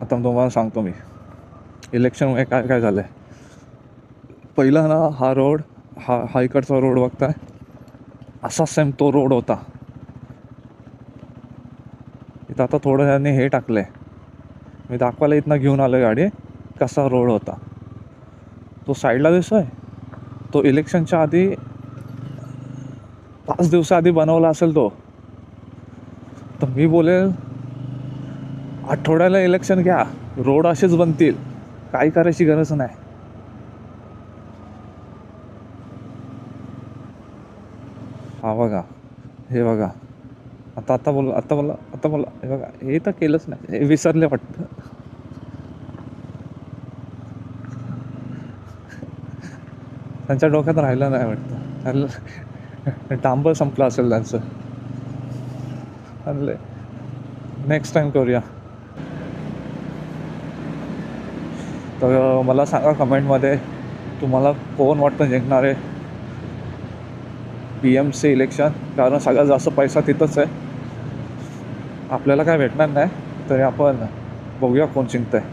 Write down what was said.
आता तुम्हाला सांगतो मी इलेक्शनमुळे काय काय झालं आहे. पहिला ना हा रोड हा इकडचा रोड बघताय, असा सेम तो रोड होता. इथं आता थोडं त्याने हे टाकलं आहे, मी दाखवायला इथनं घेऊन आलो गाडी. कसा रोड होता तो साईडला दिसतोय, तो इलेक्शनच्या आधी 5 दिवसाआधी बनवला असेल तो. तर मी बोलेल आठवड्याला इलेक्शन घ्या, रोड असेच बनतील, काही करायची गरज नाही. हा बघा, हे बघा, आता बोला, हे बघा, हे तर केलंच नाही, हे विसरले वाटतं. त्यांच्या डोक्यात राहिलं नाही वाटतं, डांबर संपलं असेल त्यांचं. आणले नेक्स्ट टाइम करूया. तर मला सांगा कमेंटमध्ये तुम्हाला कोण वाटतं जिंकणार आहे PMC इलेक्शन. कारण सगळ्यात जास्त पैसा तिथंच आहे. आपल्याला काय भेटणार नाही, तरी आपण बघूया कोण जिंकतं आहे.